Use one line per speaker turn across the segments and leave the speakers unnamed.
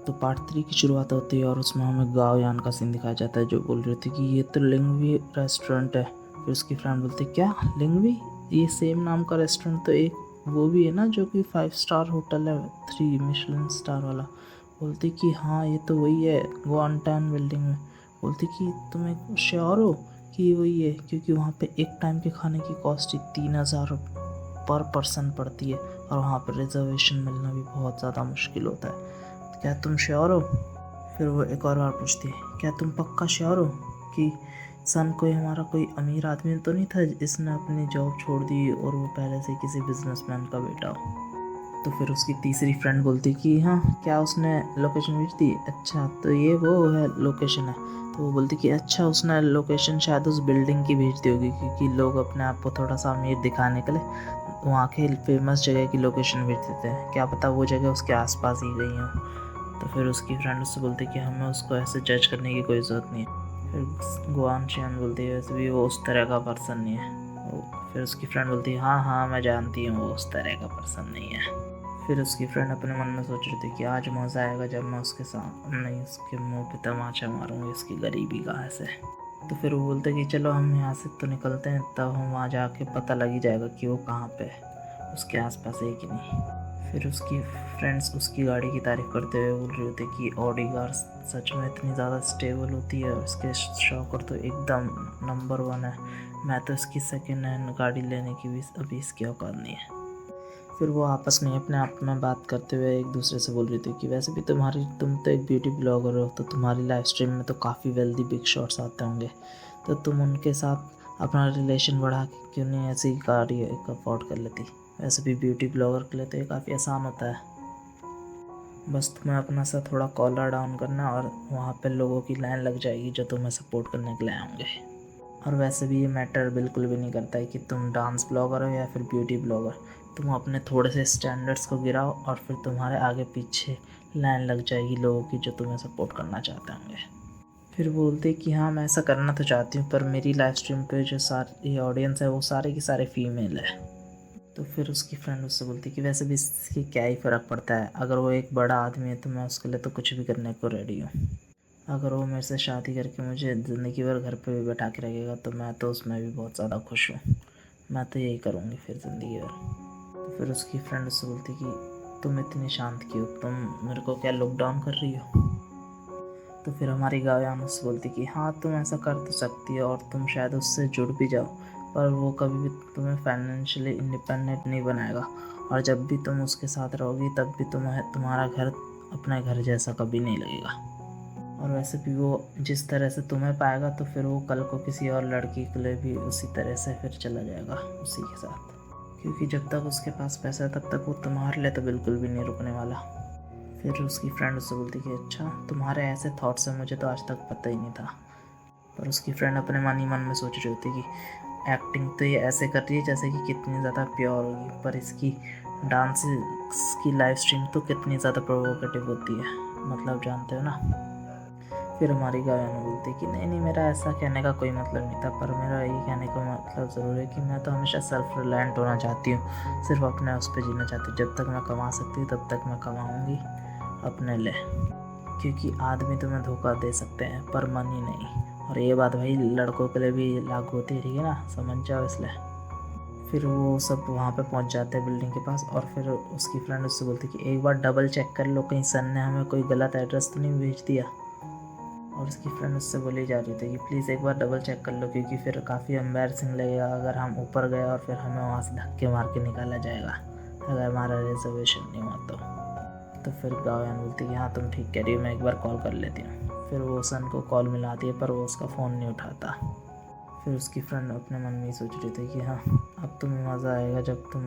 तो पार्ट 3 की शुरुआत होती है और उसमें हमें गाओयान का सीन दिखाया जाता है जो बोल रही थी कि ये तो लिंगवी रेस्टोरेंट है। फिर उसकी फ्रेंड बोलती क्या लिंगवी, ये सेम नाम का रेस्टोरेंट तो एक वो भी है ना जो कि 5 स्टार होटल है, 3 मिशेलिन स्टार वाला। बोलती कि हाँ ये तो वही है ग्वांटान बिल्डिंग में। बोलती कि तुम्हें श्योर हो कि वही है, क्योंकि वहाँ पे एक टाइम के खाने की कॉस्ट ही 3000 पर पर्सन पड़ती है और वहाँ पर रिजर्वेशन मिलना भी बहुत ज़्यादा मुश्किल होता है। क्या तुम श्योर हो? फिर वो एक और बार पूछती है क्या तुम पक्का श्योर हो कि सन कोई हमारा कोई अमीर आदमी तो नहीं था जिसने अपनी जॉब छोड़ दी और वो पहले से किसी बिजनेसमैन का बेटा हो? तो फिर उसकी तीसरी फ्रेंड बोलती कि हाँ क्या उसने लोकेशन भेज दी? अच्छा तो ये वो है लोकेशन है। तो वो बोलती कि अच्छा उसने लोकेशन शायद उस बिल्डिंग की भेज दी होगी, क्योंकि लोग अपने आप को थोड़ा सा अमीर दिखाने के लिए वहाँ के फेमस जगह की लोकेशन भेज देते हैं, क्या पता वो जगह उसके आसपास ही गई हो। तो फिर उसकी फ्रेंड उससे बोलती कि हमें उसको ऐसे जज करने की कोई ज़रूरत नहीं है। फिर गुआन शियान बोलती है वैसे भी वो उस तरह का पर्सन नहीं है। फिर उसकी फ्रेंड बोलती है हाँ हाँ मैं जानती हूँ वो उस तरह का पर्सन नहीं है। फिर उसकी फ्रेंड अपने मन में सोच रही थी कि आज मज़ा आएगा जब मैं उसके साथ नहीं उसके मुंह पे तमाचा मारूंगी इसकी गरीबी कहाँ से। तो फिर वो बोलते कि चलो हम यहाँ से तो निकलते हैं, तब हम वहाँ जाके पता लग ही जाएगा कि वो कहाँ पे है, उसके आसपास है कि नहीं। फिर उसकी फ्रेंड्स उसकी गाड़ी की तारीफ़ करते हुए बोल रही होती कि ऑडी कार सच में इतनी ज़्यादा स्टेबल होती है, उसके शॉकर तो एकदम नंबर 1 है। मैं तो इसकी सेकेंड हैंड गाड़ी लेने की भी अभी इसकी औकात नहीं है। फिर वो आपस में अपने आप में बात करते हुए एक दूसरे से बोल रही थी कि वैसे भी तुम तो एक ब्यूटी ब्लॉगर हो, तो तुम्हारी लाइव स्ट्रीम में तो काफ़ी वेल्दी बिग शॉट्स आते होंगे, तो तुम उनके साथ अपना रिलेशन बढ़ा के क्यों नहीं ऐसी गाड़ी एक अफोर्ड कर लेती? वैसे भी ब्यूटी ब्लॉगर के लिए तो ये काफ़ी आसान होता है, बस तुम्हें अपना सा थोड़ा कॉलर डाउन करना और वहाँ पे लोगों की लाइन लग जाएगी जो तुम्हें सपोर्ट करने के लिए आएंगे। और वैसे भी ये मैटर बिल्कुल भी नहीं करता है कि तुम डांस ब्लॉगर हो या फिर ब्यूटी ब्लॉगर, तुम अपने थोड़े से स्टैंडर्ड्स को गिराओ और फिर तुम्हारे आगे पीछे लाइन लग जाएगी लोगों की जो तुम्हें सपोर्ट करना चाहते होंगे। फिर बोलते कि हाँ मैं ऐसा करना तो चाहती हूँ पर मेरी लाइव स्ट्रीम पे जो सारी ऑडियंस है वो सारे की सारे फीमेल है। तो फिर उसकी फ्रेंड उससे बोलती कि वैसे भी इसकी क्या ही फ़र्क पड़ता है, अगर वो एक बड़ा आदमी है तो मैं उसके लिए तो कुछ भी करने को रेडी हूँ। अगर वो मेरे से शादी करके मुझे ज़िंदगी भर घर पे भी बैठा के रखेगा तो मैं तो उसमें भी बहुत ज़्यादा खुश हूँ, मैं तो यही करूँगी फिर ज़िंदगी भर। तो फिर उसकी फ्रेंड उससे बोलती कि तुम इतनी शांत क्यों, तुम मेरे को क्या लुक डाउन कर रही हो? तो फिर हमारी गायान उससे बोलती कि हाँ तुम ऐसा कर तो सकती हो और तुम शायद उससे जुड़ भी जाओ, पर वो कभी भी तुम्हें फाइनेंशियली इंडिपेंडेंट नहीं बनाएगा, और जब भी तुम उसके साथ रहोगी तब भी तुम्हारा घर अपने घर जैसा कभी नहीं लगेगा। और वैसे भी वो जिस तरह से तुम्हें पाएगा तो फिर वो कल को किसी और लड़की के लिए भी उसी तरह से फिर चला जाएगा उसी के साथ, क्योंकि जब तक उसके पास पैसा है तब तक वो तुम्हारे लिए तो बिल्कुल भी नहीं रुकने वाला। फिर उसकी फ्रेंड उससे बोलती कि अच्छा तुम्हारे ऐसे थॉट्स हैं, मुझे तो आज तक पता ही नहीं था। पर उसकी फ्रेंड अपने मन ही मन में सोच रही होती कि एक्टिंग तो ये ऐसे कर रही है जैसे कि कितनी ज़्यादा प्योर होगी, पर इसकी डांस की लाइव स्ट्रीम तो कितनी ज़्यादा प्रोवोकेटिव होती है, मतलब जानते हो ना। फिर हमारी गायन बोलती कि नहीं नहीं मेरा ऐसा कहने का कोई मतलब नहीं था, पर मेरा ये कहने का मतलब ज़रूर है कि मैं तो हमेशा सेल्फ रिलायंट होना चाहती हूँ, सिर्फ अपने उस पर जीना चाहती हूँ, जब तक मैं कमा सकती हूँ तब तक मैं कमाऊँगी अपने लिए, क्योंकि आदमी तुम्हें धोखा दे सकते हैं पर मनी नहीं। और ये बात भाई लड़कों के लिए भी लागू होती है, ठीक है ना, समझ जाओ इसलिए। फिर वो सब वहाँ पे पहुँच जाते हैं बिल्डिंग के पास और फिर उसकी फ्रेंड उससे बोलती कि एक बार डबल चेक कर लो कहीं सन ने हमें कोई गलत एड्रेस तो नहीं भेज दिया। और उसकी फ्रेंड उससे बोली जा रही थी कि प्लीज़ एक बार डबल चेक कर लो, क्योंकि फिर काफ़ी एम्बैरसिंग लगेगा अगर हम ऊपर गए और फिर हमें वहाँ से धक्के मार के निकाला जाएगा अगर हमारा रिजर्वेशन नहीं हुआ तो फिर गायन बोलती कि हाँ तुम ठीक कह रही हो, मैं एक बार कॉल कर लेती हूँ। फिर वो सन को कॉल मिलाती है पर वो उसका फ़ोन नहीं उठाता। फिर उसकी फ्रेंड अपने मन में ही सोच रही थी कि हाँ अब तुम्हें मज़ा आएगा जब तुम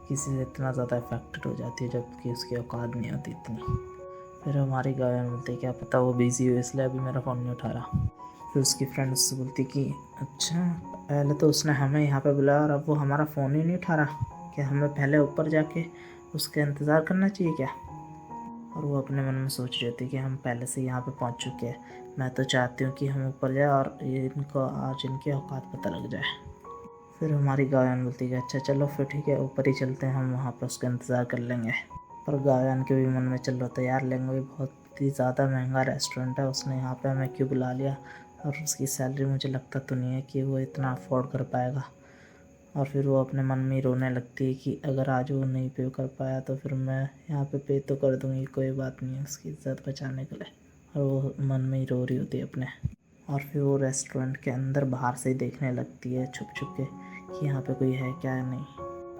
किसी से इतना ज़्यादा अफेक्टेड हो जाती है जबकि उसकी औकात नहीं होती इतनी। फिर हमारी गायन बोलती क्या पता वो बिज़ी हो इसलिए अभी मेरा फ़ोन नहीं उठा रहा। फिर उसकी फ्रेंड उससे बोलती कि अच्छा पहले तो उसने हमें यहाँ पे बुलाया और अब वो हमारा फ़ोन ही नहीं उठा रहा, क्या हमें पहले ऊपर जाके उसका इंतज़ार करना चाहिए क्या? और वो अपने मन में सोच रही थी कि हम पहले से यहाँ पे पहुँच चुके हैं, मैं तो चाहती हूँ कि हम ऊपर जाए और इनको आज इनकी औकात पता लग जाए। फिर हमारी गायन बोलती है अच्छा चलो फिर ठीक है ऊपर ही चलते हैं, हम वहाँ पर उसका इंतज़ार कर लेंगे। पर गायन के भी मन में चल रहा था यार लेंगे भी बहुत इतनी ज़्यादा महंगा रेस्टोरेंट है, उसने यहाँ पे हमें क्यों बुला लिया, और उसकी सैलरी मुझे लगता तो नहीं है कि वो इतना अफोर्ड कर पाएगा। और फिर वो अपने मन में ही रोने लगती है कि अगर आज वो नहीं पे कर पाया तो फिर मैं यहाँ पे पे तो कर दूँगी, कोई बात नहीं है, उसकी इज़्ज़त बचाने के लिए। और वो मन में ही रो रही होती है अपने। और फिर वो रेस्टोरेंट के अंदर बाहर से ही देखने लगती है छुप छुप के कि यहाँ पे कोई है क्या नहीं।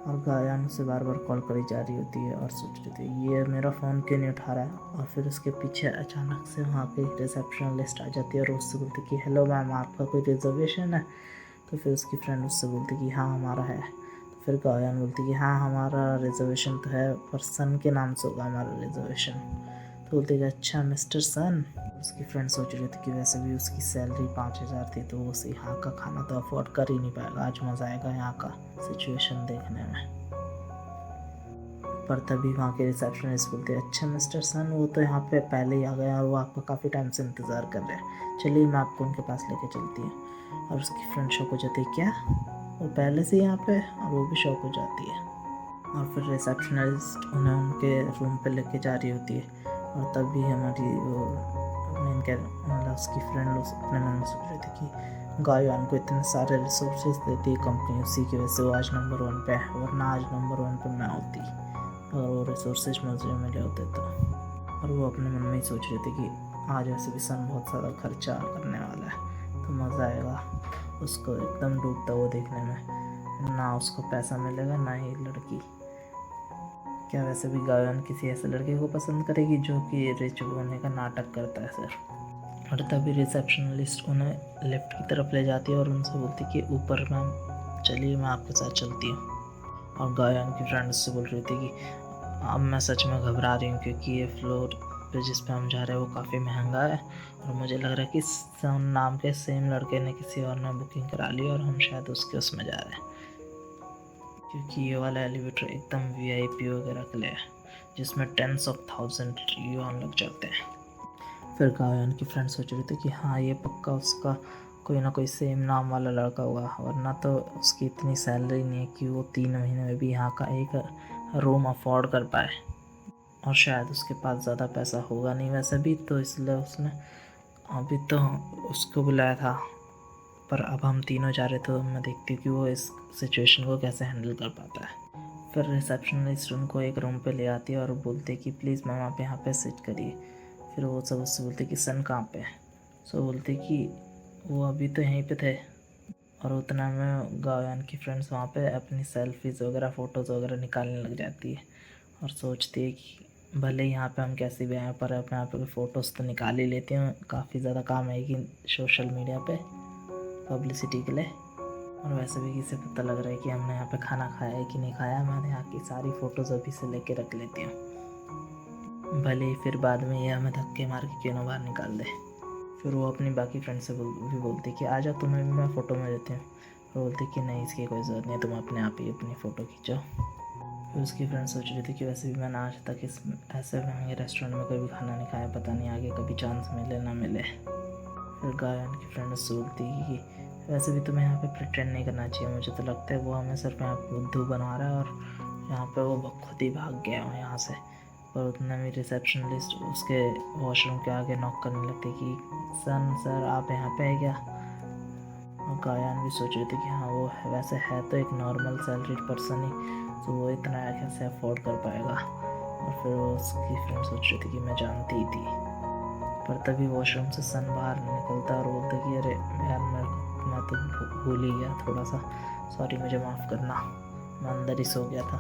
और गायन उसे बार बार कॉल करी जा रही होती है और सोच रही थी ये मेरा फ़ोन क्यों नहीं उठा रहा है। और फिर उसके पीछे अचानक से वहाँ पे रिसेप्शनिस्ट आ जाती है और उससे बोलती कि हेलो मैम, आपका कोई रिजर्वेशन है। तो फिर उसकी फ्रेंड उससे बोलती कि हाँ हमारा है। तो फिर गायन बोलती कि हाँ हमारा रिजर्वेशन तो है, पर सन के नाम से होगा हमारा रिजर्वेशन। तो बोलती कि अच्छा मिस्टर सन। उसकी फ्रेंड सोच रही थी कि वैसे भी उसकी सैलरी 5,000 थी, तो वो यहाँ का खाना तो अफोर्ड कर ही नहीं पाएगा, आज मज़ा आएगा यहाँ का सिचुएशन देखने में। पर तभी वहाँ के रिसेप्शनिस्ट बोलते हैं अच्छा मिस्टर सन, वो तो यहाँ पे पहले ही आ गए और वो आपका काफ़ी टाइम से इंतज़ार कर रहे हैं, चलिए मैं आपको उनके पास लेके चलती हूँ। और उसकी फ्रेंड शॉक हो जाती है, क्या वो पहले से यहाँ पे, और वो भी शॉक हो जाती है। और फिर रिसेप्शनिस्ट उन्हें उनके रूम पे लेके जा रही होती है। और तभी हमारी वो मतलब उसकी फ्रेंड अपने मन में सोच रही थी कि गायन को इतने सारे रिसोर्सेज देती है कंपनी, उसी की वजह से वो आज नंबर 1 पे है, वरना आज नंबर 1 पे मैं होती और वो रिसोर्सेज मुझे मिले होते तो। और वो अपने मन में ही सोच रही थी कि आज वैसे भी सन बहुत ज़्यादा खर्चा करने वाला है, तो मज़ा आएगा उसको एकदम डूबता हुआ देखने में। ना उसको पैसा मिलेगा ना ही लड़की। क्या वैसे भी गायन किसी ऐसे लड़के को पसंद करेगी जो कि रिच होने का नाटक करता है सर। और तभी रिसेप्शनिस्ट उन्हें लिफ्ट की तरफ ले जाती है और उनसे बोलती कि ऊपर मैम चलिए मैं आपके साथ चलती हूँ। और गायन की फ्रेंड उससे बोल रही थी कि अब मैं सच में घबरा रही हूँ क्योंकि ये फ्लोर पे जिस पे हम जा रहे हैं वो काफ़ी महंगा है, और मुझे लग रहा है कि सन नाम के सेम लड़के ने किसी और ने बुकिंग करा ली और हम शायद उसमें जा रहे हैं, क्योंकि ये वाला एलिवेटर एकदम VIP वगैरह के लिए है जिसमें 10,000 युआन लग जाते हैं। फिर गायन की फ्रेंड सोच रही थी कि हाँ ये पक्का उसका कोई ना कोई सेम नाम वाला लड़का होगा, वरना तो उसकी इतनी सैलरी नहीं है कि वो 3 महीने में भी यहाँ का एक रूम अफोर्ड कर पाए। और शायद उसके पास ज़्यादा पैसा होगा नहीं वैसे भी, तो इसलिए उसने अभी तो उसको बुलाया था। पर अब हम तीनों जा रहे तो मैं देखती हूँ कि वो इस सिचुएशन को कैसे हैंडल कर पाता है। फिर रिसेप्शनिस्ट उनको एक रूम पे ले आती है और बोलते कि प्लीज़ मैम आप यहाँ पे सिट करिए। फिर वो सब उससे बोलते कि सन कहाँ पे है। सो बोलते कि वो अभी तो यहीं पे थे। और उतना में गायन की फ्रेंड्स वहाँ पे अपनी सेल्फीज़ वगैरह फ़ोटोज़ वगैरह निकालने लग जाती है और सोचती है कि भले यहाँ पे हम कैसे भी आए पर अपने यहाँ पे फ़ोटोज़ तो निकाल ही लेती हूँ, काफ़ी ज़्यादा काम आएगी सोशल मीडिया पे पब्लिसिटी के लिए। और वैसे भी किसे पता लग रहा है कि हमने यहाँ पे खाना खाया है कि नहीं खाया, मैं यहाँ की सारी फ़ोटोज़ अभी से लेके रख लेती हूँ, भले ही फिर बाद में ये हमें धक्के मार के क्यों ना बाहर निकाल दे। फिर वो अपनी बाकी फ्रेंड से भी बोलती कि आ जाओ तुम्हें भी मैं फ़ोटो में देती हूँ। वो बोलती कि नहीं इसकी कोई ज़रूरत नहीं, तुम अपने आप ही अपनी फ़ोटो खींचो। फिर उसकी फ्रेंड सोच रही थी कि वैसे भी मैंने आज तक इस ऐसे महंगे रेस्टोरेंट में कभी खाना नहीं खाया, पता नहीं आगे कभी चांस मिले ना मिले। फिर गायन की फ्रेंड उससे बोलती कि वैसे भी तुम्हें यहाँ पे प्रिटेंड नहीं करना चाहिए, मुझे तो लगता है वो हमें सिर्फ यहाँ बुद्धू बना रहा है और यहाँ पे वो खुद ही भाग गया हूँ यहाँ से। पर उतना में रिसेप्शनिस्ट उसके वॉशरूम के आगे नॉक करने लगती कि सन सर आप यहाँ पे है क्या। और गायन भी सोच रही थी कि हाँ वो वैसे है तो एक नॉर्मल सैलरीड पर्सन ही, तो वो इतना कैसे अफोर्ड कर पाएगा। और फिर वो उसकी फ्रेंड सोच रही थी कि मैं जानती ही थी। पर तभी वॉशरूम से सन बाहर निकलता और बोलता कि अरे यार मैं तो भूल ही गया थोड़ा सा, सॉरी मुझे माफ़ करना, मैं अंदर ही सो गया था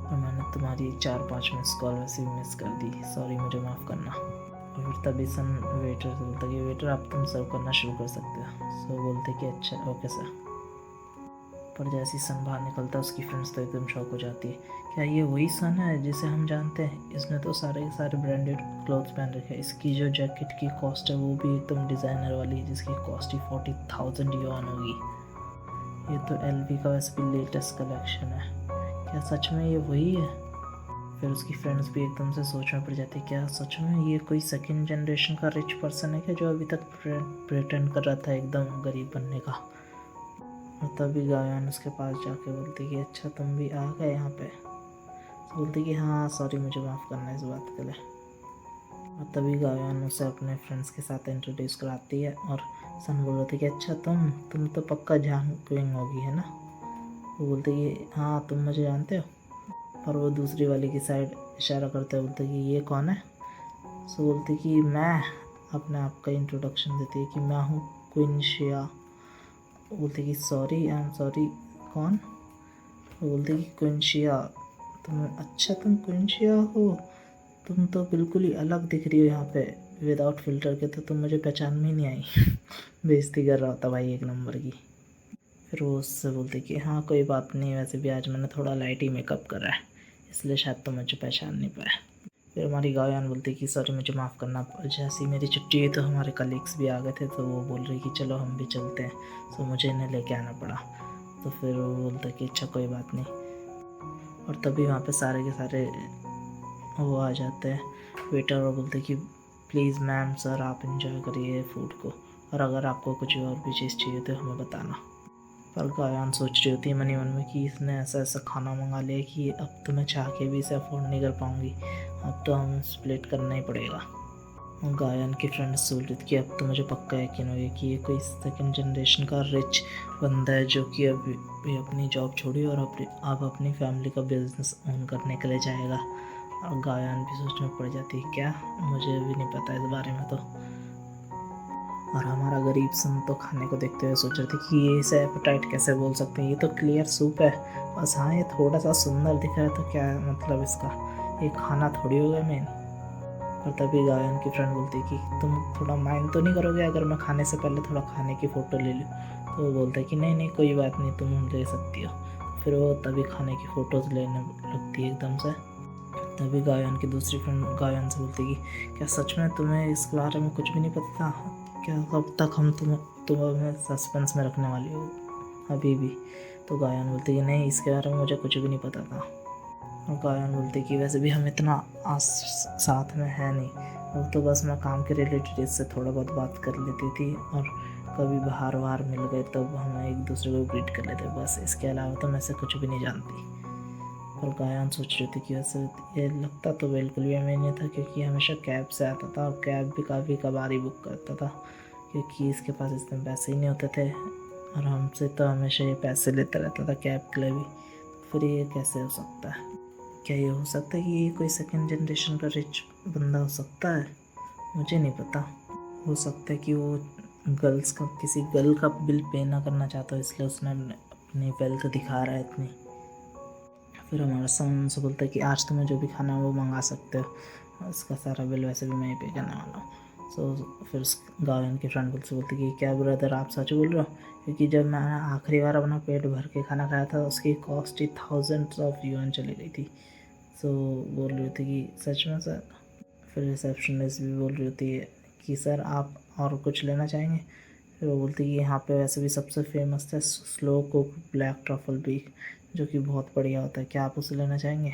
और मैंने तुम्हारी 4-5 मिस कॉल वैसे भी मिस कर दी, सॉरी मुझे माफ़ करना। और फिर तभी सन वेटर से बोलता कि वेटर आप तुम सर्व करना शुरू कर सकते हो। सो बोलते कि अच्छा ओके सर। पर जैसे ही सन बाहर निकलता है उसकी फ्रेंड्स तो एकदम शॉक हो जाती है, क्या ये वही सन है जिसे हम जानते हैं, इसने तो सारे ब्रांडेड क्लोथ्स पहन रखे हैं, इसकी जो जैकेट की कॉस्ट है वो भी एकदम डिज़ाइनर वाली है जिसकी कॉस्ट ही 40,000 युआन होगी। ये तो LV का वैसे भी लेटेस्ट कलेक्शन है, क्या सच में ये वही है। फिर उसकी फ्रेंड्स भी एकदम से सोच में पड़ जाती है, क्या सच में ये कोई सेकंड जनरेशन का रिच पर्सन है क्या जो अभी तक प्रेटेंड कर रहा था एकदम गरीब बनने का। और तभी गायन उसके पास जाके बोलती कि अच्छा तुम भी आ गए यहाँ पे। तो बोलती कि हाँ सॉरी मुझे माफ़ करना इस बात के लिए। और तभी गायन उसे अपने फ्रेंड्स के साथ इंट्रोड्यूस कराती है और सन बोल रहे थे कि अच्छा तुम तो पक्का जान क्विंग होगी है ना। वो बोलते कि हाँ तुम मुझे जानते हो। पर वो दूसरी वाली की साइड इशारा करते बोलते कि ये कौन है। सो बोलते कि मैं, अपने आप का इंट्रोडक्शन देती है कि मैं हूँ क्वीन शिया। वो बोलते कि सॉरी आई एम सॉरी कौन। वो बोलते कि क्वीन शिया। तुम क्वीन शिया हो। तुम तो बिल्कुल ही अलग दिख रही हो यहाँ पे विदाउट फिल्टर के, तो तुम मुझे पहचान में ही नहीं आई। बेइज्जती कर रहा होता भाई एक नंबर की। फिर वो उससे बोलते कि हाँ कोई बात नहीं, वैसे भी आज मैंने थोड़ा लाइट ही मेकअप करा है इसलिए शायद तो मुझे पहचान नहीं पाया। फिर हमारी गायन बोलती कि सॉरी मुझे माफ़ करना, जैसी मेरी छुट्टी हुई तो हमारे कलीग्स भी आ गए थे तो वो बोल रही कि चलो हम भी चलते हैं, तो मुझे इन्हें लेके आना पड़ा। तो फिर वो बोलता कि अच्छा कोई बात नहीं। और तभी वहाँ पे सारे के सारे वो आ जाते हैं वेटर और बोलते कि प्लीज़ मैम सर आप इंजॉय करिए फूड को, और अगर आपको कुछ और भी चीज़ चाहिए तो हमें बताना। पर गायन सोच रही होती है मनी मन में कि इसने ऐसा ऐसा खाना मंगा लिया कि अब तो मैं चाह के भी इसे अफोर्ड नहीं कर पाऊँगी, अब तो हम स्प्लिट करना ही पड़ेगा। और गायन की फ्रेंड बोल रही थी कि अब तो मुझे पक्का यकीन हो गया कि ये कोई सेकंड जनरेशन का रिच बंदा है जो कि अभी अपनी जॉब छोड़ी और अब अपनी फैमिली का बिजनेस ओन करने के लिए जाएगा। और गायन भी सोच में पड़ जाती है क्या, मुझे भी नहीं पता इस बारे में तो। और हमारा गरीब सन तो खाने को देखते हुए सोच रहे थे कि ये इसे एपेटाइट कैसे बोल सकते हैं, ये तो क्लियर सूप है। बस हाँ ये थोड़ा सा सुंदर दिख रहा है तो क्या मतलब इसका, ये खाना थोड़ी होगा मेन। और तभी गायन की फ्रेंड बोलती है कि तुम थोड़ा माइंड तो नहीं करोगे अगर मैं खाने से पहले थोड़ा खाने की फ़ोटो ले लूँ। तो वो बोलता है कि नहीं नहीं कोई बात नहीं तुम ले सकती हो। फिर वो तभी खाने की फ़ोटोज़ लेने लगती है एकदम से। तभी गायन की दूसरी फ्रेंड गायन से बोलती है कि क्या सच में तुम्हें इसके बारे में कुछ भी नहीं पता था क्या, कब तक हम तुम्हें सस्पेंस में रखने वाली हो अभी भी। तो गायन बोलती है कि नहीं इसके बारे में मुझे कुछ भी नहीं पता था। और गायन बोलती कि वैसे भी हम इतना साथ में है नहीं, वो तो बस मैं काम के रिलेटेड इससे थोड़ा बहुत बात कर लेती थी और कभी बाहर मिल गए तब हम एक दूसरे को ग्रीट कर लेते, बस इसके अलावा तो मैं से कुछ भी नहीं जानती। और गायन सोच रही थी कि वैसे ये लगता तो बिल्कुल भी हमें नहीं था क्योंकि हमेशा कैब से आता था और कैब भी काफ़ी कबार ही बुक करता था क्योंकि इसके पास इतने पैसे ही नहीं होते थे और हमसे तो हमेशा ये पैसे लेता रहता था कैब के लिए भी। फिर ये कैसे हो सकता है, क्या ये हो सकता है कि ये कोई सेकंड जनरेशन का रिच बंदा हो सकता है, मुझे नहीं पता। हो सकता है कि वो किसी गर्ल का बिल पे ना करना चाहता हो इसलिए उसने अपनी वेल्थ दिखा रहा है इतनी। फिर हमारा सन से बोलता है कि आज तुम्हें जो भी खाना है वो मंगा सकते हो, उसका सारा बिल वैसे भी मैं ही पे करने वाला हूँ। सो फिर उस गायन की फ्रेंड से बोलती कि क्या ब्रदर आप सच बोल रहे हो, क्योंकि जब मैंने आखिरी बार अपना पेट भर के खाना खाया था उसकी cost he thousands of yuan चली गई थी। सो बोल रही थी कि सच में सर। फिर रिसेप्शनिस्ट भी बोल रही होती है कि सर आप और कुछ लेना चाहेंगे। फिर वो बोलती कि यहाँ पे वैसे भी सबसे फेमस है slow cook black truffle beef जो कि बहुत बढ़िया होता है, क्या आप उसे लेना चाहेंगे,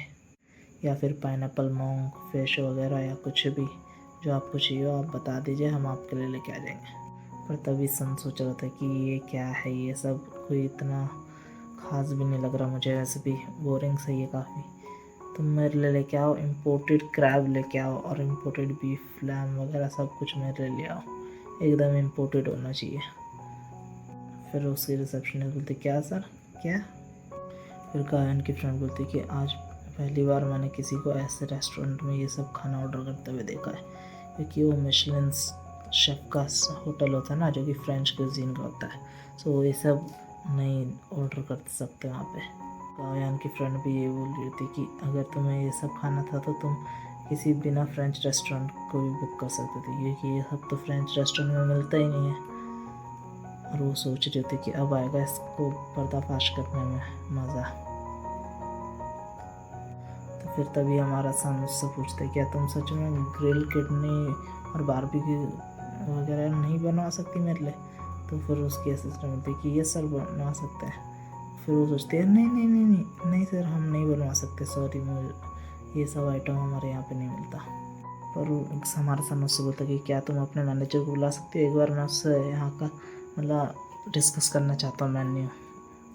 या फिर पाइनएप्पल मोंग फिश वगैरह या कुछ भी जो आपको चाहिए हो आप बता दीजिए हम आपके लिए लेके आ जाएंगे। पर तभी सन सोच रहा था कि ये क्या है, ये सब कोई इतना ख़ास भी नहीं लग रहा मुझे, वैसे भी बोरिंग सही है काफ़ी। तुम मेरे लिए लेके आओ इम्पोर्टेड क्रैब लेके आओ और इम्पोर्टेड बीफ लैम वगैरह सब कुछ मेरे लिए ले आओ, एकदम इम्पोर्टेड होना चाहिए। फिर उसकी रिसेप्शनिस्ट बोलती क्या सर क्या। फिर गायन की फ्रेंड बोलती कि आज पहली बार मैंने किसी को ऐसे रेस्टोरेंट में ये सब खाना ऑर्डर करते हुए देखा है, क्योंकि वो मिशेलिन शेफ का होटल होता है ना जो कि फ्रेंच क्यूजीन का होता है, सो ये सब नहीं ऑर्डर कर सकते वहाँ पे। गायन की फ्रेंड भी ये बोल रही थी कि अगर तुम्हें ये सब खाना था तो तुम किसी बिना फ्रेंच रेस्टोरेंट को भी बुक कर सकते थे, क्योंकि ये सब तो फ्रेंच रेस्टोरेंट में मिलता ही नहीं है। और वो सोच रही थी कि अब आएगा इसको पर्दाफाश करने में मज़ा। तो फिर तभी हमारा सन उससे पूछता है क्या तुम सच में ग्रिल किडनी और बारबेक्यू वगैरह नहीं बनवा सकती मेरे लिए। तो फिर उसकी असिस्टेंट बोलती है कि ये सर बनवा सकते हैं। फिर वो सोचती है नहीं नहीं नहीं नहीं नहीं सर हम नहीं बनवा सकते, सॉरी मुझे ये सब आइटम हमारे यहाँ पे नहीं मिलता। पर हमारा सन उससे बोलता है कि क्या तुम अपने मैनेजर को बुला सकती हो, एक बार मैं उससे यहाँ का मतलब डिस्कस करना चाहता हूँ मेन्यू।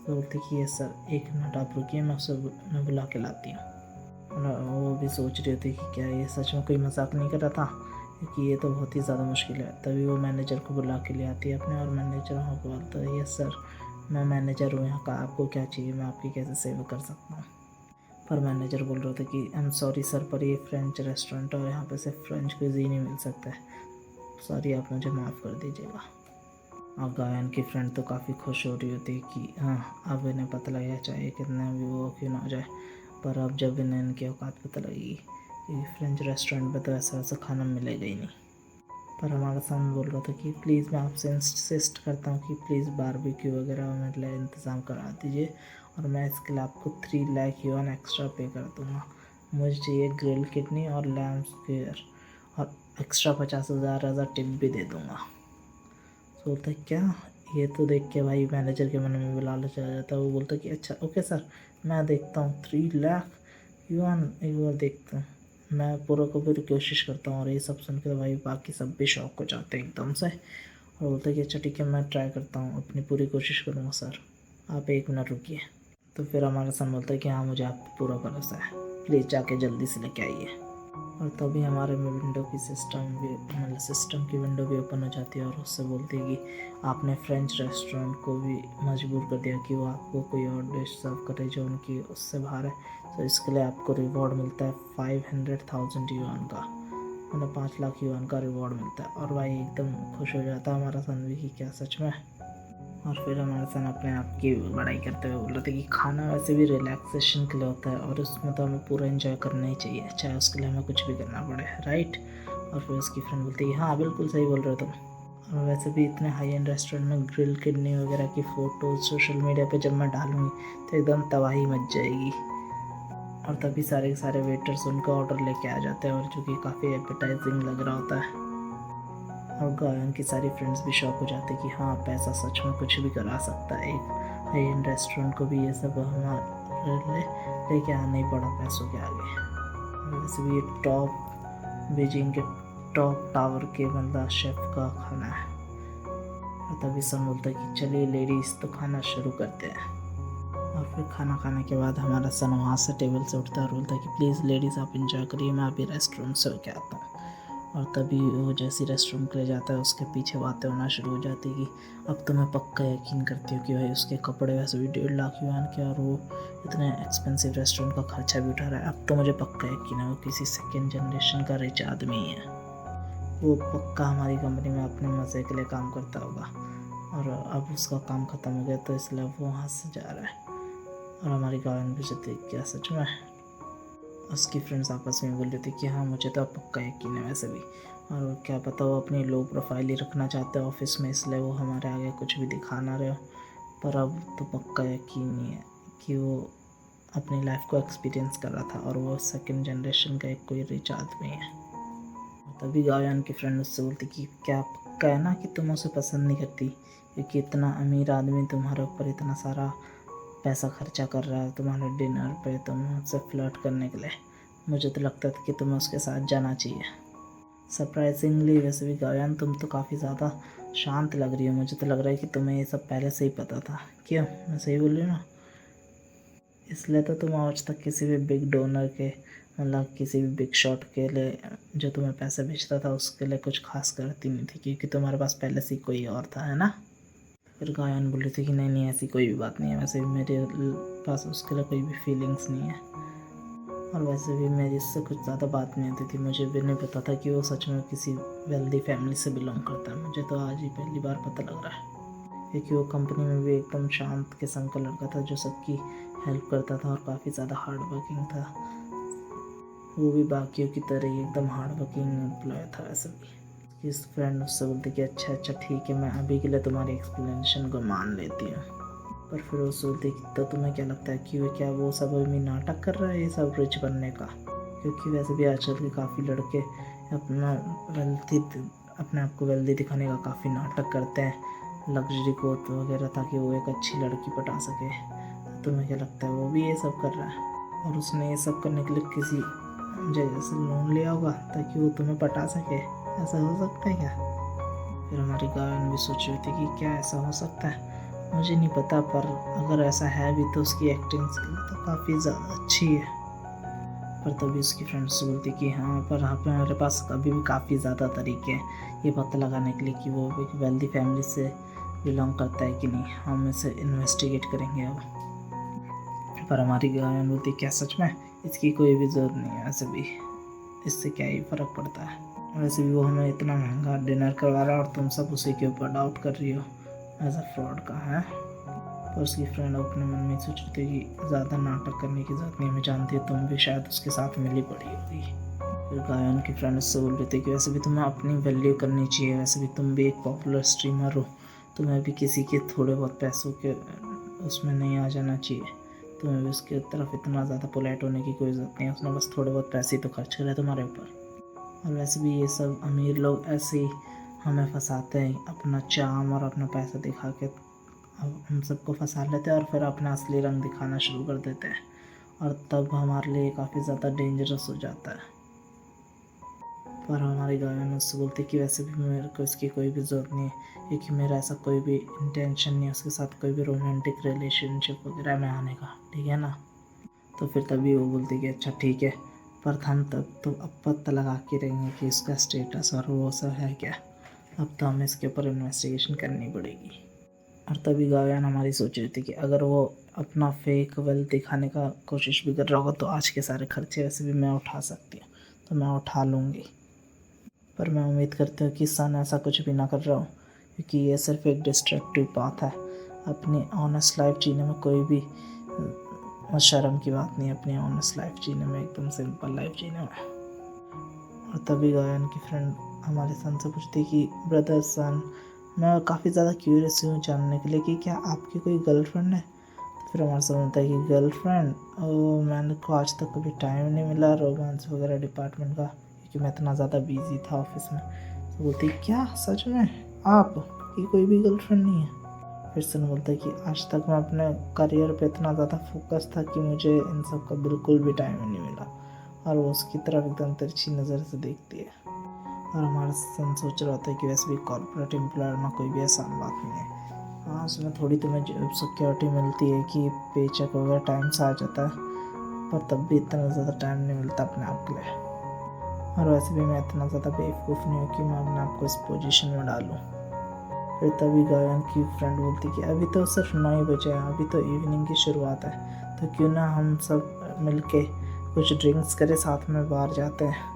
तो बोलती कि ये सर एक मिनट आप रुकिए मैं बुला के लाती हूँ। वो भी सोच रही होती कि क्या ये सच में कोई मजाक नहीं कर रहा था क्योंकि ये तो बहुत ही ज़्यादा मुश्किल है। तभी वो मैनेजर को बुला के ले आती है अपने, और मैनेजर वहाँ को बोलता है यस सर, मैं मैनेजर हूँ यहाँ का, आपको क्या चाहिए, मैं आपकी कैसे सेवा कर सकता हूँ। पर मैनेजर बोल रहा था कि आई एम सॉरी सर, पर ये फ्रेंच रेस्टोरेंट है और यहाँ पे सिर्फ फ्रेंच क्यूजीन ही मिल सकता है, सॉरी आप मुझे माफ़ कर दीजिएगा। और गायन की फ्रेंड तो काफ़ी खुश हो रही होती है कि हाँ अब इन्हें पता लग गया, चाहे कितना भी वो क्यों ना हो जाए, पर अब जब इन्हें इनकी औकात पता लगेगी कि फ्रेंच रेस्टोरेंट में तो ऐसा वैसा खाना मिलेगा ही नहीं। पर हमारा सन बोल रहा था कि प्लीज़ मैं आपसे इंसिस्ट करता हूँ कि प्लीज़ बारबेक्यू वगैरह मतलब इंतज़ाम करा दीजिए, और मैं इसके लिए आपको 3 लाख युआन एक्स्ट्रा पे कर दूँगा। मुझे चाहिए ग्रिल किडनी और लैम स्क्वेयर, और एक्स्ट्रा 50,000 टिप भी दे दूँगा। तो बोलता है क्या, ये तो देख के भाई मैनेजर के मन में भी लालच आ जाता है। वो बोलता है कि अच्छा ओके सर, मैं देखता हूँ 3 लाख युआन, एक बार देखता हूँ, मैं पूरा को पूरी कोशिश करता हूँ। और ये सब सुन के भाई बाकी सब भी शॉक हो जाते हैं एकदम से, और बोलते हैं कि अच्छा ठीक है, मैं ट्राई करता हूँ, अपनी पूरी कोशिश करूँगा सर, आप 1 मिनट रुकिए। तो फिर हमारा सन बोलता है कि हाँ मुझे आप पर पूरा भरोसा है, प्लीज़ जाके जल्दी से लेके आइए। और तभी हमारे में विंडो की सिस्टम की विंडो भी ओपन हो जाती है, और उससे बोलती है कि आपने फ्रेंच रेस्टोरेंट को भी मजबूर कर दिया कि वो आपको कोई और डिश सर्व करे जो उनकी उससे बाहर है, तो इसके लिए आपको रिवॉर्ड मिलता है 500,000 युआन का, मतलब 5 लाख युआन का रिवॉर्ड मिलता है। और भाई एकदम खुश हो जाता है हमारा सन भी कि क्या सच में। और फिर हमारा सन अपने आप की बड़ाई करते हुए बोल रहे थे कि खाना वैसे भी रिलैक्सेशन के लिए होता है, और उसमें तो हमें पूरा एंजॉय करना ही चाहिए, चाहे उसके लिए हमें कुछ भी करना पड़े, राइट। और फिर उसकी फ्रेंड बोलती है हाँ बिल्कुल सही बोल रहे हो तुम, और वैसे भी इतने हाई एंड रेस्टोरेंट में ग्रिल किडनी वगैरह की फ़ोटोज सोशल मीडिया पे जब मैं डालूँगी तो एकदम तबाही मच जाएगी। और तभी सारे के सारे वेटर्स उनका ऑर्डर लेके आ जाते हैं, और जो कि काफ़ी एपेटाइजिंग लग रहा होता है। और गायन की सारी फ्रेंड्स भी शॉक हो जाते कि हाँ पैसा सच में कुछ भी करा सकता है, एक हाई एंड रेस्टोरेंट को भी ये सब हमारे लेके आना ही पड़ा पैसों के आगे। वैसे भी ये टॉप बीजिंग के टॉप टावर के मतलब शेफ का खाना है। और तभी सब बोलता है कि चलिए लेडीज़ तो खाना शुरू करते हैं। और फिर खाना खाने के बाद हमारा सन वहाँ से टेबल से उठता है और बोलता है कि प्लीज़ लेडीज़ आप इंजॉय करिए, मैं अभी रेस्टोरेंट से होके आता हूँ। और तभी वो जैसे रेस्टोरेंट के लिए जाता है उसके पीछे बातें होना शुरू हो जाती कि अब तो मैं पक्का यकीन करती हूँ कि भाई उसके कपड़े वैसे भी 1.5 लाख युआन के, और वो इतने एक्सपेंसिव रेस्टोरेंट का खर्चा भी उठा रहा है। अब तो मुझे पक्का यकीन है वो किसी सेकेंड जनरेशन का रिच आदमी ही है, वो पक्का हमारी कंपनी में अपने मज़े के लिए काम करता होगा, और अब उसका काम ख़त्म हो गया तो इसलिए वो वहाँ से जा रहा है। और हमारी गार्डन भी से देख क्या सच में। उसकी फ्रेंड्स आपस में बोल रही थी कि हाँ मुझे तो अब पक्का यकीन है वैसे भी, और क्या पता वो अपनी लो प्रोफाइल ही रखना चाहते हैं ऑफिस में, इसलिए वो हमारे आगे कुछ भी दिखा ना रहे हो। पर अब तो पक्का यकीन नहीं है कि वो अपनी लाइफ को एक्सपीरियंस कर रहा था, और वो सेकंड जनरेशन का एक कोई रिच आदमी है। तभी गायन की फ्रेंड उससे बोलती कि क्या पक्का है ना कि तुम उसे पसंद नहीं करती, क्योंकि इतना अमीर आदमी तुम्हारे ऊपर इतना सारा पैसा खर्चा कर रहा है तुम्हारे डिनर पे, तुम उससे फ्लर्ट करने के लिए, मुझे तो लगता था कि तुम्हें उसके साथ जाना चाहिए। सरप्राइजिंगली वैसे भी गायन तुम तो काफ़ी ज़्यादा शांत लग रही हो, मुझे तो लग रहा है कि तुम्हें ये सब पहले से ही पता था। क्यों, मैं सही बोल रही हूँ ना? इसलिए तो तुम आज तक किसी भी बिग डोनर के मतलब किसी भी बिग शॉट के लिए जो तुम्हें पैसे भेजता था उसके लिए कुछ खास करती नहीं थी, क्योंकि तुम्हारे पास पहले से ही कोई और था, है ना। फिर गायन बोली थी कि नहीं नहीं ऐसी कोई भी बात नहीं है, वैसे भी मेरे पास उसके लिए कोई भी फीलिंग्स नहीं है, और वैसे भी मेरी इससे कुछ ज़्यादा बात नहीं होती थी, मुझे भी नहीं पता था कि वो सच में किसी वेल्दी फैमिली से बिलोंग करता है। मुझे तो आज ही पहली बार पता लग रहा है, क्योंकि वो कंपनी में भी एकदम शांत किस्म का लड़का था जो सबकी हेल्प करता था और काफ़ी ज़्यादा हार्ड वर्किंग था। वो भी बाकियों की तरह ही एकदम हार्ड वर्किंग एम्प्लॉय था वैसे भी। इस फ्रेंड उससे बोलती कि अच्छा ठीक है, मैं अभी के लिए तुम्हारी एक्सप्लेनेशन को मान लेती हूँ। पर फिर वो सोचती कि तो तुम्हें क्या लगता है कि क्या वो सब अभी नाटक कर रहा है ये सब रिच बनने का? क्योंकि वैसे भी आजकल के काफ़ी लड़के अपने आप को वेल्दी दिखाने का काफ़ी नाटक करते हैं, लग्जरी कोट वगैरह, ताकि वो एक अच्छी लड़की पटा सके। तो तुम्हें क्या लगता है वो भी ये सब कर रहा है, और उसने ये सब करने के लिए किसी जगह से लोन लिया होगा ताकि वो तुम्हें पटा सके? ऐसा हो सकता है क्या? फिर हमारी गायन भी सोच रही थी कि क्या ऐसा हो सकता है, मुझे नहीं पता, पर अगर ऐसा है भी तो उसकी एक्टिंग स्किल तो काफ़ी ज़्यादा अच्छी है। पर तभी उसकी फ्रेंड से बोलती कि हाँ, पर यहाँ पे हमारे पास अभी भी काफ़ी ज़्यादा तरीके हैं ये पता लगाने के लिए कि वो एक वेल्दी फैमिली से बिलोंग करता है कि नहीं। हम इसे इन्वेस्टिगेट करेंगे अब। पर हमारी गायन बोलती क्या सच में? इसकी कोई भी ज़रूरत नहीं है, वैसे भी इससे क्या ही फ़र्क पड़ता है। वैसे भी वो हमें इतना महंगा डिनर करवा रहा है और तुम सब उसी के ऊपर डाउट कर रही हो एज अ फ्रॉड का है। पर उसकी फ्रेंड अपने मन में सोच रही थी कि ज़्यादा नाटक करने की ज़रूरत नहीं, हमें जानती है तुम भी शायद उसके साथ मिली पड़ी होगी। फिर गायन की फ्रेंड उससे बोल रही थी कि वैसे भी तुम्हें अपनी वैल्यू करनी चाहिए, वैसे भी तुम भी एक पॉपुलर स्ट्रीमर हो, तुम्हें भी किसी के थोड़े बहुत पैसों के उसमें नहीं आ जाना चाहिए, तुम्हें भी उसकी तरफ इतना ज़्यादा पोलाइट होने की कोई ज़रूरत नहीं है, उसने बस थोड़े बहुत पैसे तो खर्च करे तुम्हारे ऊपर। और वैसे भी ये सब अमीर लोग ऐसे ही हमें फंसाते हैं, अपना चार्म और अपना पैसा दिखा के हम सबको फंसा लेते हैं और फिर अपना असली रंग दिखाना शुरू कर देते हैं, और तब हमारे लिए काफ़ी ज़्यादा डेंजरस हो जाता है। पर हमारी गायन उससे बोलती कि वैसे भी मेरे को इसकी कोई भी ज़रूरत नहीं है, क्योंकि मेरा ऐसा कोई भी इंटेंशन नहीं है उसके साथ कोई भी रोमांटिक रिलेशनशिप वगैरह में आने का, ठीक है ना। तो फिर तभी वो बोलती कि अच्छा ठीक है, पर हम तब तो अब पता लगा के रहेंगे कि इसका स्टेटस और वो सब है क्या, अब तो हमें इसके ऊपर इन्वेस्टिगेशन करनी पड़ेगी। और तभी गायन हमारी सोच रही थी कि अगर वो अपना फेक वेल्थ दिखाने का कोशिश भी कर रहा होगा तो आज के सारे खर्चे वैसे भी मैं उठा सकती हूँ, तो मैं उठा लूँगी। पर मैं उम्मीद करती हूँ कि सन ऐसा कुछ भी ना कर रहा हूँ, क्योंकि ये सिर्फ एक डिस्ट्रक्टिव पाथ है। अपनी ऑनेस्ट लाइफ जीने में कोई भी शर्म की बात नहीं है, अपनी ऑनेस्ट लाइफ जीने में, एकदम सिंपल लाइफ जीने में। और तभी गायन की फ्रेंड हमारे सन से पूछती कि ब्रदर सन, मैं काफ़ी ज़्यादा क्यूरियस हूँ जानने के लिए कि क्या आपकी कोई गर्लफ्रेंड है। तो फिर हमारे सन होता है कि गर्लफ्रेंड, ओ मैंने को आज तक कभी टाइम नहीं मिला रोमांस वगैरह डिपार्टमेंट का, क्योंकि मैं इतना ज़्यादा बिजी था ऑफिस में। तो बोलती क्या सच में आपकी कोई भी गर्लफ्रेंड नहीं है। फिर सन बोलता है कि आज तक मैं अपने करियर पे इतना ज़्यादा फोकस था कि मुझे इन सब का बिल्कुल भी टाइम नहीं मिला, और वो उसकी तरफ एकदम तिरछी नज़र से देखती है। और हमारा सन सोच रहा होता है कि वैसे भी कॉर्पोरेट एम्प्लॉयर में कोई भी आसान बात नहीं है। हाँ, उसमें थोड़ी तुम्हें जॉब सिक्योरिटी मिलती है कि पे चेक वगैरह टाइम से आ जाता है, पर तब भी इतना ज़्यादा टाइम नहीं मिलता अपने आप के लिए। और वैसे भी मैं इतना ज़्यादा बेवकूफ़ नहीं हूँ कि मैं अपने आप को इस पोजीशन में डालूँ। फिर तभी गायन की फ्रेंड बोलती कि अभी तो सिर्फ 9 बजे हैं, अभी तो इवनिंग की शुरुआत है, तो क्यों ना हम सब मिलके कुछ ड्रिंक्स करें, साथ में बाहर जाते हैं।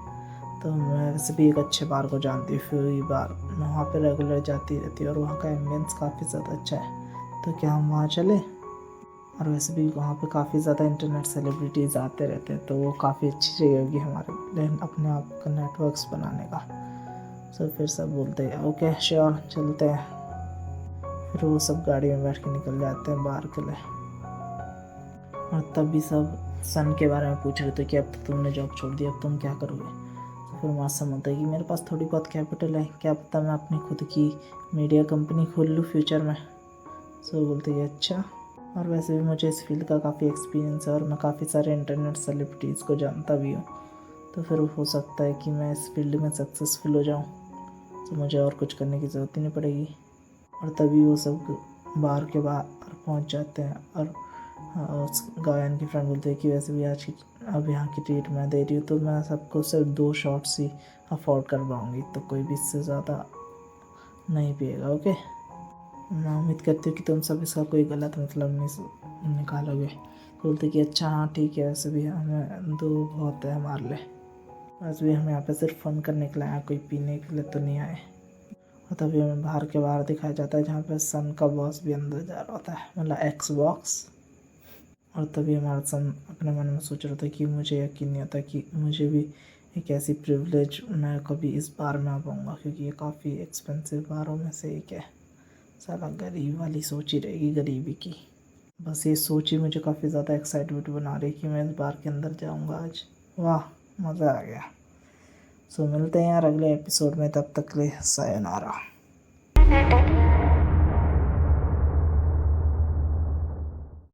तो मैं वैसे भी एक अच्छे बार को जानती हूँ, फ्यूरी बार, मैं वहाँ पे रेगुलर जाती रहती हूँ और वहाँ का एम्बियंस काफ़ी ज़्यादा अच्छा है, तो क्या हम वहाँ चले। और वैसे भी वहाँ पे काफ़ी ज़्यादा इंटरनेट सेलिब्रिटीज़ आते रहते हैं, तो वो काफ़ी अच्छी जगह होगी हमारे लिए अपने आप का नेटवर्क्स बनाने का। तो फिर सब बोलते हैं ओके श्योर चलते हैं। फिर वो सब गाड़ी में बैठ के निकल जाते हैं बाहर के लिए। और तब भी सब सन के बारे में पूछ रहे थे कि अब तो तुमने जॉब छोड़ दी, अब तुम क्या करोगे। तो फिर मासूम होता है कि मेरे पास थोड़ी बहुत कैपिटल है, क्या पता मैं अपनी खुद की मीडिया कंपनी खोल लूँ फ्यूचर में। सो बोलते हैं अच्छा। और वैसे भी मुझे इस फील्ड का काफ़ी एक्सपीरियंस है और मैं काफ़ी सारे इंटरनेट सेलिब्रिटीज़ को जानता भी हूँ, तो फिर हो सकता है कि मैं इस फील्ड में सक्सेसफुल हो जाऊँ, तो मुझे और कुछ करने की ज़रूरत ही नहीं पड़ेगी। और तभी वो सब बार के बाहर पहुँच जाते हैं। और उस गायन की फ्रेंड बोलते हैं कि वैसे भी आज की अब यहाँ की ट्रीट मैं दे रही हूँ, तो मैं सबको सिर्फ 2 शॉट्स ही अफोर्ड कर पाऊँगी, तो कोई भी इससे ज़्यादा नहीं पिएगा। ओके, मैं उम्मीद करती हूँ कि तुम सब इसका कोई गलत मतलब नहीं निकालोगे। बोलते कि अच्छा हाँ ठीक है, वैसे भी हमें 2 बहुत है हमारे लिए, वैसे भी हम यहाँ पे सिर्फ फ़न करने के लिए आए, कोई पीने के लिए तो नहीं आए। और तभी हमें बाहर के बाहर दिखाया जाता है जहाँ पे सन का बॉस भी अंदर जा रहा होता है, मतलब एक्स बॉक्स। और तभी हमारा सन अपने मन में सोच रहा था कि मुझे यकीन नहीं होता कि मुझे भी एक ऐसी प्रिविलेज मैं कभी इस बार में आ पाऊँगा, क्योंकि ये काफ़ी एक्सपेंसिव बारों में से एक है। साला गरीब वाली सोच ही रहेगी गरीबी की। बस ये सोच ही मुझे काफ़ी ज़्यादा एक्साइटमेंट बना रही कि मैं इस बार के अंदर जाऊँगा आज। वाह, मज़ा आ गया। सो मिलते हैं यार अगले एपिसोड में, तब तक के लिए सायोनारा।